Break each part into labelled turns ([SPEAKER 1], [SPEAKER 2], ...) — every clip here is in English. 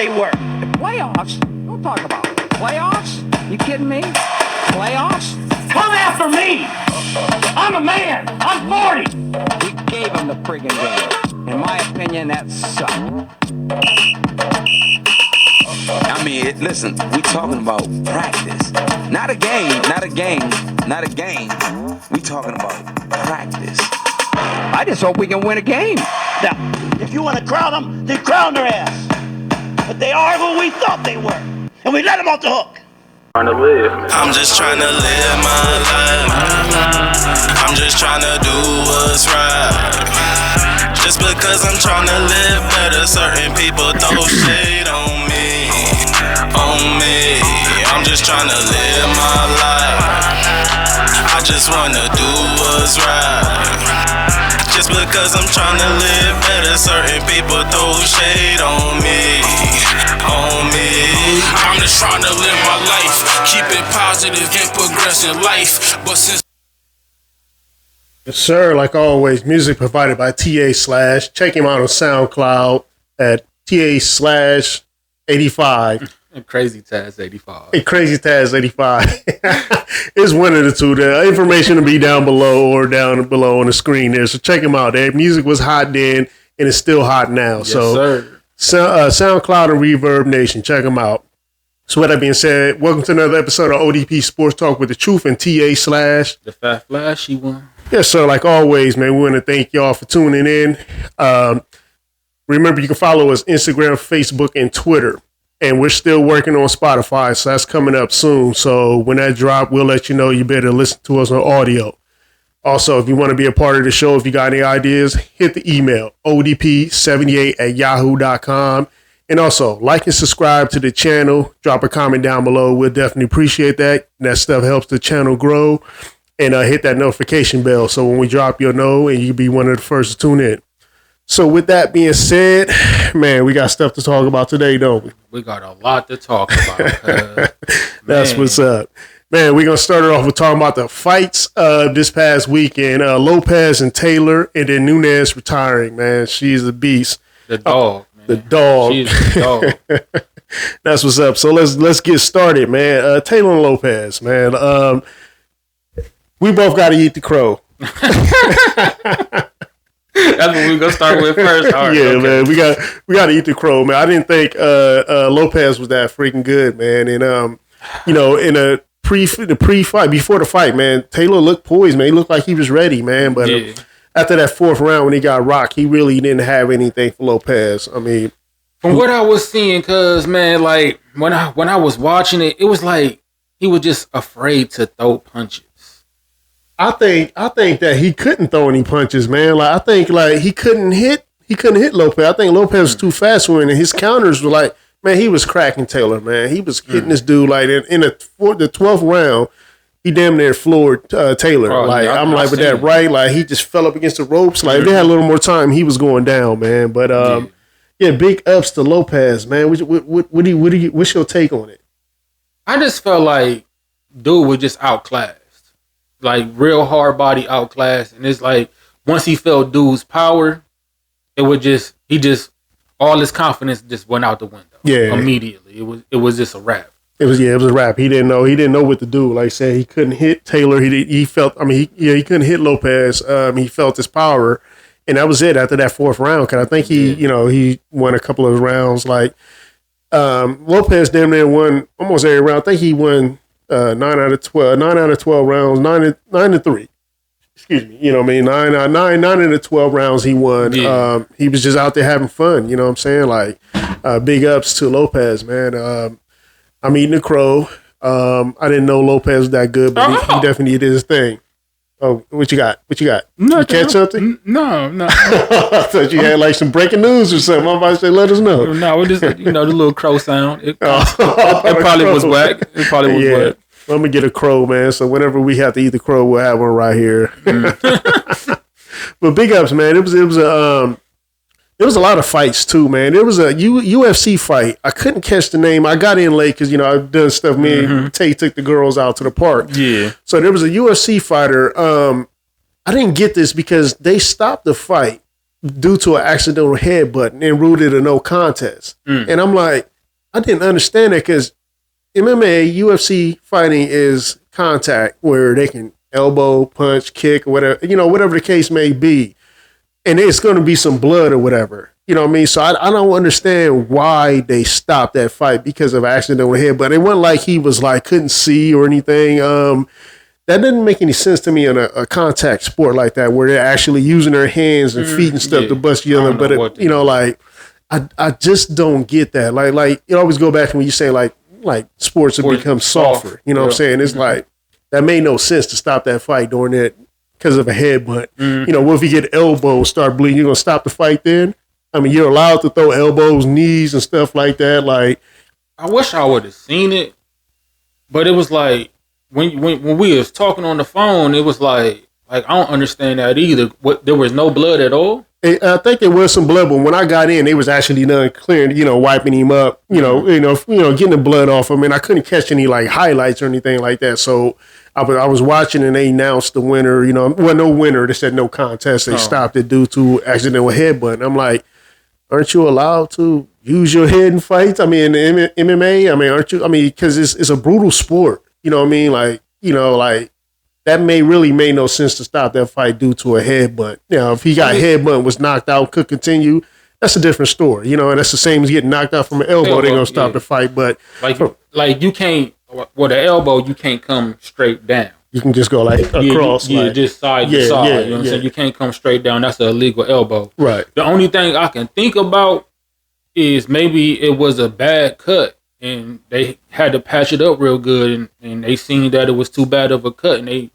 [SPEAKER 1] they were.
[SPEAKER 2] The playoffs? Don't talk about it. Playoffs? You kidding me? Playoffs?
[SPEAKER 1] Come after me! I'm a man! I'm 40!
[SPEAKER 2] We gave him the friggin' game. In my opinion, that sucked.
[SPEAKER 3] I mean, listen, we talking about practice. Not a game. We talking about practice.
[SPEAKER 2] I just hope we can win a game.
[SPEAKER 1] Now, if you want to crown them, then crown their ass. But they are who we thought they were. And we let them off the hook.
[SPEAKER 4] I'm just trying to live my life. I'm just trying to do what's right. Just because I'm trying to live better, certain people throw shade on me. I'm just trying to live my life. I just wanna do what's right. Just because I'm trying to live better, certain people throw shade on me. I'm just trying to live my life, keep it positive and progress in life. But since
[SPEAKER 5] yes, sir, like always, music provided by TA Slash. Check him out on SoundCloud at TA Slash 85.
[SPEAKER 6] Crazy Taz 85.
[SPEAKER 5] Hey, Crazy Taz 85. It's one of the two. The information will be down below or down below on the screen there. So check him out. That music was hot then and it's still hot now.
[SPEAKER 6] Yes, sir.
[SPEAKER 5] SoundCloud and Reverbnation. Check them out. So with that being said, welcome to another episode of O.D.P. Sports Talk with the Truth and TA Slash.
[SPEAKER 6] The fat flashy one.
[SPEAKER 5] Yes, sir. Like always, man, we want to thank y'all for tuning in. Remember, you can follow us Instagram, Facebook, and Twitter. And we're still working on Spotify, so that's coming up soon. So when that drop, we'll let you know. You better listen to us on audio. Also, if you want to be a part of the show, if you got any ideas, hit the email, odp78@yahoo.com. And also, like and subscribe to the channel. Drop a comment down below. We'll definitely appreciate that. That stuff helps the channel grow. And hit that notification bell so when we drop, you'll know and you'll be one of the first to tune in. So with that being said, man, we got stuff to talk about today, don't we?
[SPEAKER 6] We got a lot to talk about.
[SPEAKER 5] That's what's up. Man, we're going to start it off with talking about the fights this past weekend. Lopez and Taylor, and then Nunes retiring, man. She's a beast.
[SPEAKER 6] The dog, man.
[SPEAKER 5] The dog.
[SPEAKER 6] She's the dog.
[SPEAKER 5] That's what's up. So let's get started, man. Taylor and Lopez, man. We both got to eat the crow.
[SPEAKER 6] That's what we're gonna start with first. All right,
[SPEAKER 5] yeah,
[SPEAKER 6] okay.
[SPEAKER 5] Man, we got to eat the crow, man. I didn't think Lopez was that freaking good, man. And in the pre-fight, before the fight, man, Taylor looked poised, man. He looked like he was ready, man. But after that fourth round, when he got rocked, he really didn't have anything for Lopez. I mean,
[SPEAKER 6] from what I was seeing, cause man, like when I was watching it, it was like he was just afraid to throw punches.
[SPEAKER 5] I think that he couldn't throw any punches, man. Like I think like he couldn't hit Lopez. I think Lopez was too fast for him, and his counters were like, man, he was cracking Taylor, man. He was hitting this dude like in the 12th round, he damn near floored Taylor. I'm like with that right, like he just fell up against the ropes. Like if they had a little more time, he was going down, man. But big ups to Lopez, man. What's your take on it?
[SPEAKER 6] I just felt like dude was just outclassed. Like real hard body outclassed, and it's like once he felt dude's power, it was all his confidence just went out the window. Yeah, immediately. It was just a wrap. It was
[SPEAKER 5] a wrap. He didn't know what to do. Like I said, he couldn't hit Taylor. He felt. I mean, he couldn't hit Lopez. He felt his power, and that was it after that fourth round. Cause I think he won a couple of rounds. Like Lopez damn near won almost every round. I think he won. 9 out of 12 rounds, 9 to 3. Excuse me. You know what I mean? 9 out of 12 rounds he won. Yeah. He was just out there having fun. You know what I'm saying? Like, big ups to Lopez, man. I'm eating the crow. I didn't know Lopez was that good, but he definitely did his thing. Oh, what you got?
[SPEAKER 6] No,
[SPEAKER 5] you catch something?
[SPEAKER 6] No.
[SPEAKER 5] I thought you had like some breaking news or something. I'm about to say, let us know.
[SPEAKER 6] No, it just the little crow sound. It probably was whack. It probably was whack.
[SPEAKER 5] I'm gonna get a crow, man. So whenever we have to eat the crow, we'll have one right here. But big ups, man. It was a lot of fights too, man. It was a UFC fight. I couldn't catch the name. I got in late because I've done stuff. Me and Tay took the girls out to the park. Yeah. So there was a UFC fighter. I didn't get this because they stopped the fight due to an accidental headbutt and ruled it a no contest. And I'm like, I didn't understand that because MMA, UFC fighting is contact where they can elbow, punch, kick, or whatever, whatever the case may be. And it's going to be some blood or whatever. You know what I mean? So I don't understand why they stopped that fight because of accidental head. But it wasn't like he was like couldn't see or anything. That didn't make any sense to me in a contact sport like that where they're actually using their hands and feet and stuff to bust each other. But I just don't get that. Like it always go back to when you say like sports have become softer. You know what I'm saying? It's like that made no sense to stop that fight during that because of a headbutt. What if you get elbows start bleeding? You're gonna stop the fight then? I mean, you're allowed to throw elbows, knees, and stuff like that. Like,
[SPEAKER 6] I wish I would have seen it, but it was like when we was talking on the phone, it was like I don't understand that either. There was no blood at all.
[SPEAKER 5] I think there was some blood, but when I got in, they was actually done clearing, wiping him up, getting the blood off him, and I couldn't catch any like highlights or anything like that. So I was watching, and they announced the winner. No winner. They said no contest. They stopped it due to accidental headbutt. And I'm like, aren't you allowed to use your head in fights? I mean, in MMA, I mean, aren't you? I mean, because it's a brutal sport. You know what I mean? Like that made no sense to stop that fight due to a headbutt. If he got headbutt and was knocked out, could continue, that's a different story. And that's the same as getting knocked out from an elbow. They're gonna stop the fight, but
[SPEAKER 6] like you can't with an elbow, you can't come straight down.
[SPEAKER 5] You can just go like across,
[SPEAKER 6] just side to side. You know what I'm saying? You can't come straight down. That's an illegal elbow.
[SPEAKER 5] Right.
[SPEAKER 6] The only thing I can think about is maybe it was a bad cut and they had to patch it up real good, and they seen that it was too bad of a cut, and they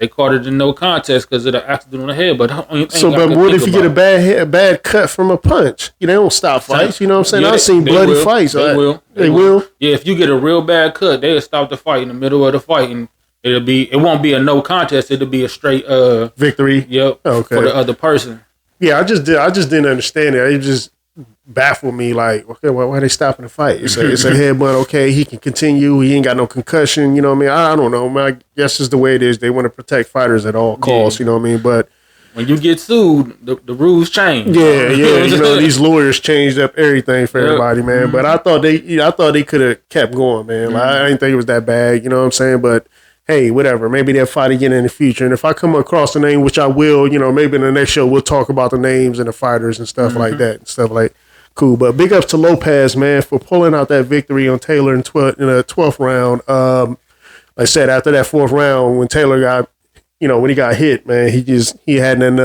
[SPEAKER 6] called it a no contest because of the accident on the head. But
[SPEAKER 5] what if you get a bad cut from a punch? They don't stop fights. You know what I'm saying?
[SPEAKER 6] Yeah,
[SPEAKER 5] I've seen bloody fights.
[SPEAKER 6] They will. They will. Yeah, if you get a real bad cut, they'll stop the fight in the middle of the fight, and it won't be a no contest. It'll be a straight
[SPEAKER 5] victory.
[SPEAKER 6] Yep. Okay. For the other person.
[SPEAKER 5] Yeah, I just didn't understand it. It just baffled me. Like, okay, why are they stopping the fight? It's a headbutt. Okay, he can continue. He ain't got no concussion. You know what I mean? I don't know. I guess it's the way it is. They want to protect fighters at all costs. You know what I mean? But
[SPEAKER 6] when you get sued, the rules change.
[SPEAKER 5] Yeah. These lawyers changed up everything for everybody, man. But I thought they could have kept going, man. Like, I didn't think it was that bad. You know what I'm saying? But hey, whatever. Maybe they'll fight again in the future. And if I come across the name, which I will, maybe in the next show we'll talk about the names and the fighters and stuff like that and stuff like. Cool, but big ups to Lopez, man, for pulling out that victory on Taylor in the 12th round. Like I said, after that 4th round, when Taylor got, when he got hit, man, he had nothing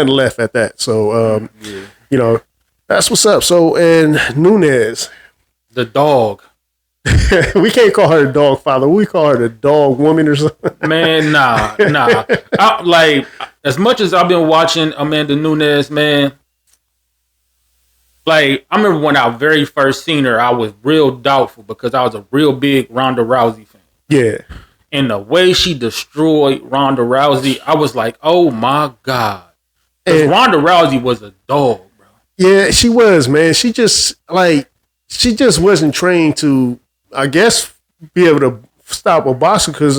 [SPEAKER 5] left at that. So, that's what's up. So, and Nunes,
[SPEAKER 6] the dog.
[SPEAKER 5] We can't call her the dog father. We call her the dog woman or something.
[SPEAKER 6] Man, nah. Like, as much as I've been watching Amanda Nunes, man. Like, I remember when I very first seen her, I was real doubtful because I was a real big Ronda Rousey fan.
[SPEAKER 5] Yeah.
[SPEAKER 6] And the way she destroyed Ronda Rousey, I was like, oh my God. Because Ronda Rousey was a dog, bro.
[SPEAKER 5] Yeah, she was, man. She just wasn't trained to, I guess, be able to stop a boxer because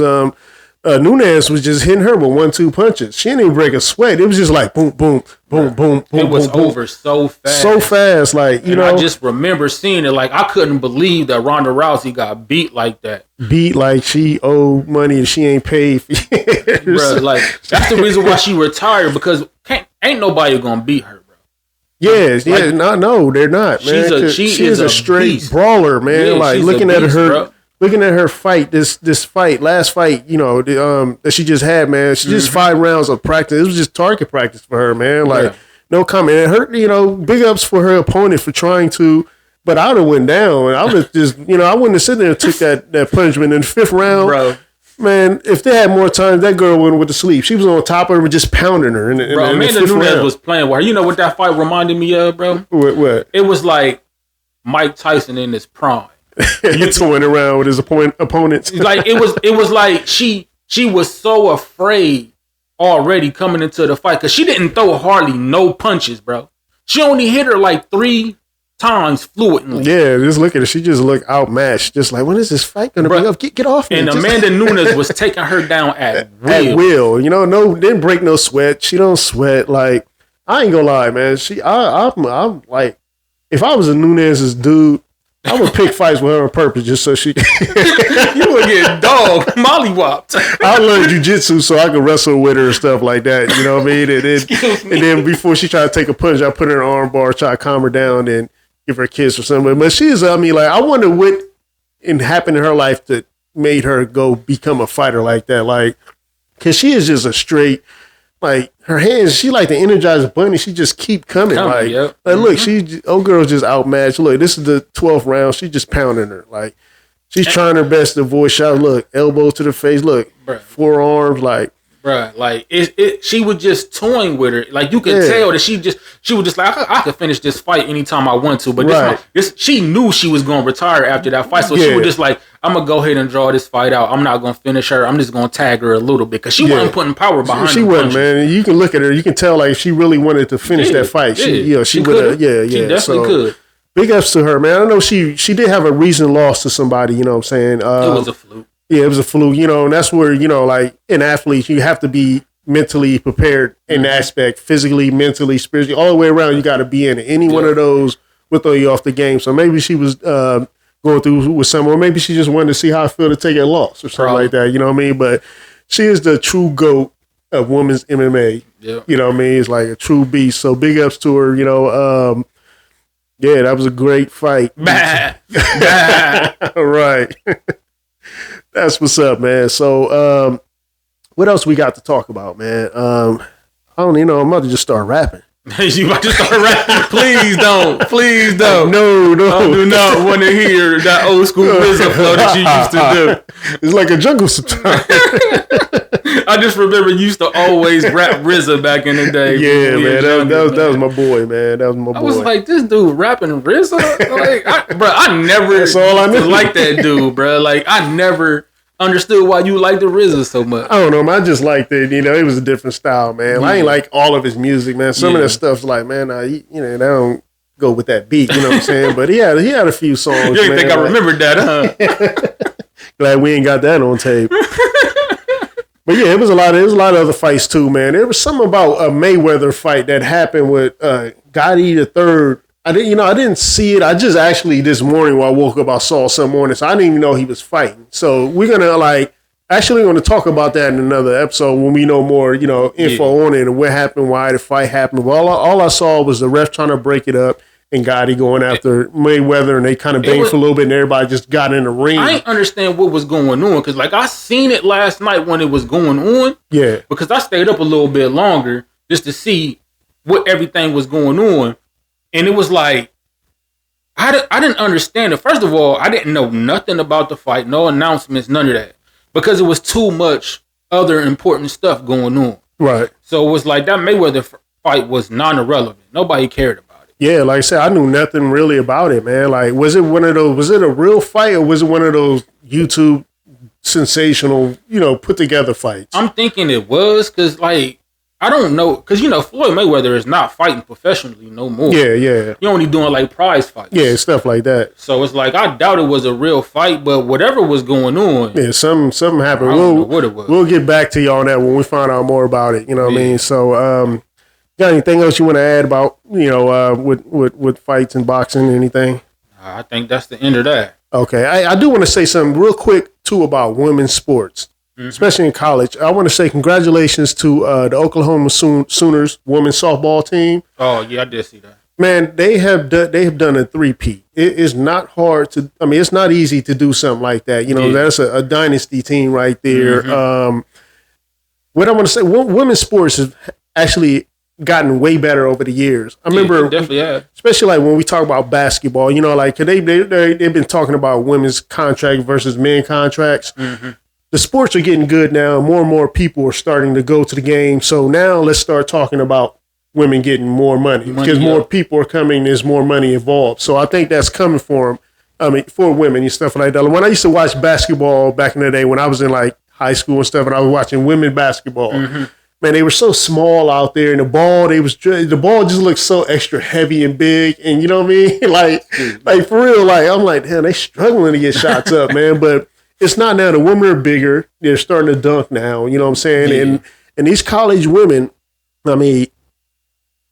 [SPEAKER 5] Nunes was just hitting her with 1-2 punches. She didn't even break a sweat. It was just like boom, boom, boom, boom, boom.
[SPEAKER 6] It was
[SPEAKER 5] boom,
[SPEAKER 6] over boom. So fast.
[SPEAKER 5] So fast, like,
[SPEAKER 6] I just remember seeing it. Like, I couldn't believe that Ronda Rousey got beat like that.
[SPEAKER 5] Beat like she owed money and she ain't paid for years.
[SPEAKER 6] Bro, like, that's the reason why she retired, because ain't nobody gonna beat her, bro.
[SPEAKER 5] Yes, no, they're not, man. She is a straight beast. Brawler, man. Yeah, like, looking at her. Bro. Looking at her fight, last fight, that she just had, man. She just 5 rounds of practice. It was just target practice for her, man. Like, no comment. It hurt, big ups for her opponent for trying to, but I would have went down. I would just, I wouldn't have sit there and took that punishment in the 5th round.
[SPEAKER 6] Bro.
[SPEAKER 5] Man, if they had more time, that girl went to sleep. She was on top of her, just pounding her.
[SPEAKER 6] Bro, Amanda Nunes was playing with her. You know what that fight reminded me of, bro?
[SPEAKER 5] What?
[SPEAKER 6] It was like Mike Tyson in his prime.
[SPEAKER 5] You toying around with his opponents.
[SPEAKER 6] Like, it was like she was so afraid already coming into the fight because she didn't throw hardly no punches, bro. She only hit her like 3 times fluently.
[SPEAKER 5] Yeah, just look at her. She just looked outmatched. Just like, when is this fight gonna be up? Get off me.
[SPEAKER 6] And Amanda Nunes was taking her down at will.
[SPEAKER 5] At will. No, didn't break no sweat. She don't sweat. Like, I ain't gonna lie, man. I'm like, if I was a Nunes's dude, I would pick fights with her on purpose just so she.
[SPEAKER 6] You would get dog mollywopped.
[SPEAKER 5] I learned jujitsu so I could wrestle with her and stuff like that. You know what I mean? And then before she tried to take a punch, I put her in an arm bar, try to calm her down, and give her a kiss or something. But she's, I mean, like, I wonder what happened in her life that made her go become a fighter like that. Like, because she is just a straight, like, her hands, she like the Energizer Bunny. She just keep coming. Like,
[SPEAKER 6] yep.
[SPEAKER 5] like, look, old girl's just outmatched. Look, this is the 12th round. She just pounding her. Like, she's trying her best to avoid shots. Look, elbows to the face. Look,
[SPEAKER 6] Bruh.
[SPEAKER 5] Forearms. Like,
[SPEAKER 6] bruh, like she was just toying with her. Like you could tell that she was just like I could finish this fight anytime I want to. But she knew she was going to retire after that fight, so she was just like, I'm gonna go ahead and draw this fight out. I'm not gonna finish her. I'm just gonna tag her a little bit because she wasn't putting power behind.
[SPEAKER 5] She wasn't, man. You can look at her. You can tell like she really wanted to finish that fight. She would. She
[SPEAKER 6] definitely could.
[SPEAKER 5] Big ups to her, man. I know she did have a recent loss to somebody. You know what I'm saying?
[SPEAKER 6] It was a fluke.
[SPEAKER 5] Yeah, it was a fluke. You know, and that's where, you know, like an athlete, you have to be mentally prepared in the aspect, physically, mentally, spiritually, all the way around. You got to be in it. Any one of those will throw you off the game. So maybe she was going through with someone. Maybe she just wanted to see how I feel to take a loss or something like that. You know what I mean? But she is the true GOAT of women's MMA.
[SPEAKER 6] Yep.
[SPEAKER 5] You know what I mean? It's like a true beast. So big ups to her. You know, yeah, that was a great fight. All right. That's what's up, man. So, what else we got to talk about, man? I don't even know. I'm about to just start rapping.
[SPEAKER 6] You about to start rapping? Please don't. Please don't.
[SPEAKER 5] No.
[SPEAKER 6] I do not want to hear that old school RZA flow that you used to do.
[SPEAKER 5] It's like a jungle sometimes.
[SPEAKER 6] I just remember you used to always rap RZA back in the day.
[SPEAKER 5] Yeah, man. That was my boy, man. That was my boy.
[SPEAKER 6] I was like, this dude rapping RZA? Like, I never
[SPEAKER 5] That's all I knew.
[SPEAKER 6] like that dude, bro. Like, I never understood why you liked the RZA so much.
[SPEAKER 5] I don't know, man. I just liked it. You know, it was a different style, man. I ain't like all of his music, man. Some of that stuff's like, man, you know, they don't go with that beat. You know what I'm saying? But he had a few songs.
[SPEAKER 6] You didn't think I remembered that, huh?
[SPEAKER 5] Glad we ain't got that on tape. But yeah, there was a lot of other fights too, man. There was something about a Mayweather fight that happened with Gotti the Third. I didn't see it. I just actually this morning when I woke up, I saw something on it. So I didn't even know he was fighting. So we're gonna talk about that in another episode when we know more, you know, info on it and what happened, why the fight happened. Well, all I saw was the ref trying to break it up and Gotti going after Mayweather, and they kind of banged for a little bit, and everybody just got in the ring.
[SPEAKER 6] I didn't understand what was going on because, like, I seen it last night when it was going on.
[SPEAKER 5] Yeah,
[SPEAKER 6] because I stayed up a little bit longer just to see what everything was going on. And it was like, I didn't understand it. First of all, I didn't know nothing about the fight, no announcements, none of that. Because it was too much other important stuff going on.
[SPEAKER 5] Right.
[SPEAKER 6] So it was like that Mayweather fight was non-irrelevant. Nobody cared about it.
[SPEAKER 5] Yeah, like I said, I knew nothing really about it, man. Like, was it a real fight or was it one of those YouTube sensational, you know, put together fights?
[SPEAKER 6] I'm thinking it was because, like, I don't know, because, you know, Floyd Mayweather is not fighting professionally no more.
[SPEAKER 5] Yeah.
[SPEAKER 6] You're only doing, like, prize fights.
[SPEAKER 5] Yeah, stuff like that.
[SPEAKER 6] So it's like, I doubt it was a real fight, but whatever was going on.
[SPEAKER 5] Yeah, something happened.
[SPEAKER 6] I don't know what it was.
[SPEAKER 5] We'll get back to y'all on that when we find out more about it. You know what I mean? So, got anything else you want to add about, you know, with fights and boxing, anything?
[SPEAKER 6] I think that's the end of that.
[SPEAKER 5] Okay. I do want to say something real quick, too, about women's sports. Especially in college. I want to say congratulations to the Oklahoma Sooners women's softball team.
[SPEAKER 6] Oh, yeah, I did see that. Man,
[SPEAKER 5] they have done a three-peat. It is not hard to, I mean, it's not easy to do something like that. You know, that's a dynasty team right there. What I want to say, women's sports have actually gotten way better over the years. I remember,
[SPEAKER 6] definitely have.
[SPEAKER 5] Especially like when we talk about basketball, you know, like they've been talking about women's contract versus men contracts. The sports are getting good now. More and more people are starting to go to the game. So now let's start talking about women getting more money because more people are coming. There's more money involved. So I think that's coming for them. I mean, for women and stuff like that. When I used to watch basketball back in the day, when I was in like high school and stuff, and I was watching women basketball, man, they were so small out there, and the ball just looked so extra heavy and big, and you know what I mean? like for real, like I'm like, damn, they struggling to get shots up, man, but. It's not now. The women are bigger. They're starting to dunk now. You know what I'm saying? Yeah. And these college women, I mean,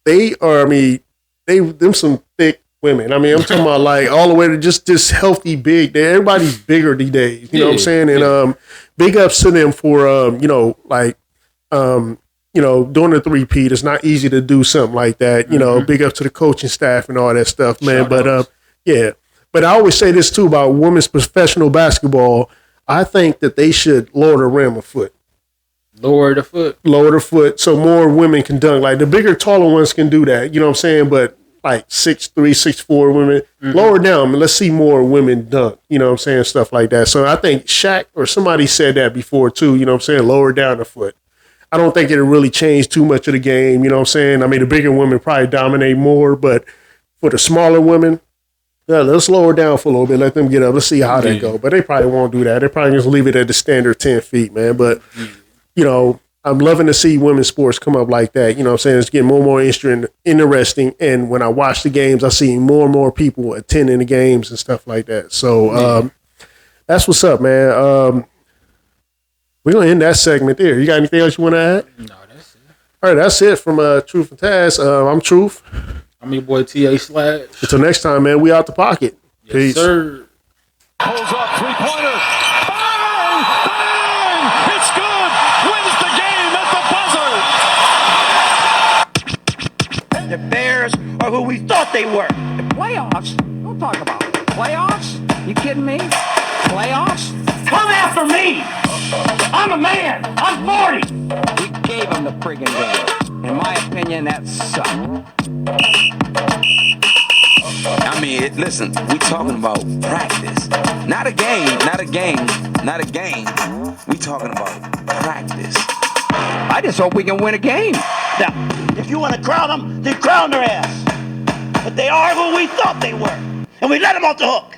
[SPEAKER 5] them some thick women. I mean, I'm talking about like all the way to just this healthy big. Everybody's bigger these days. You know what I'm saying? And big ups to them for doing the 3-peat. It's not easy to do something like that. You know, big up to the coaching staff and all that stuff, man. But But I always say this too about women's professional basketball. I think that they should lower the rim a foot.
[SPEAKER 6] Lower the foot
[SPEAKER 5] so more women can dunk. Like the bigger, taller ones can do that. You know what I'm saying? But like 6'3", 6'4" women, lower down and let's see more women dunk. You know what I'm saying? Stuff like that. So I think Shaq or somebody said that before too. You know what I'm saying? Lower down a foot. I don't think it'll really change too much of the game. You know what I'm saying? I mean, the bigger women probably dominate more, but for the smaller women, let's lower down for a little bit. Let them get up. Let's see how they go. But they probably won't do that. They probably just leave it at the standard 10 feet, man. But, you know, I'm loving to see women's sports come up like that. You know what I'm saying? It's getting more and more interesting. And when I watch the games, I see more and more people attending the games and stuff like that. So that's what's up, man. We're going to end that segment there. You got anything else you want to add?
[SPEAKER 6] No, that's it.
[SPEAKER 5] All right, that's it from Truth and Taz. I'm Truth.
[SPEAKER 6] I'm your boy T.A. Slash.
[SPEAKER 5] Until next time, man, we out the pocket.
[SPEAKER 6] Yes,
[SPEAKER 5] Peace.
[SPEAKER 6] Sir.
[SPEAKER 7] Pulls up, three-pointer. Bang! Bang! It's good! Wins the game at the buzzer!
[SPEAKER 1] The Bears are who we thought they were.
[SPEAKER 2] Playoffs? Don't talk about it. Playoffs? You kidding me? Playoffs?
[SPEAKER 1] Come after me! I'm a man! I'm 40!
[SPEAKER 2] We gave them the friggin' game. In my opinion, that sucked.
[SPEAKER 3] I mean, listen, we talking about practice. Not a game. We talking about practice.
[SPEAKER 2] I just hope we can win a game.
[SPEAKER 1] Now, if you want to crown them, then crown their ass. But they are who we thought they were. And we let them off the hook.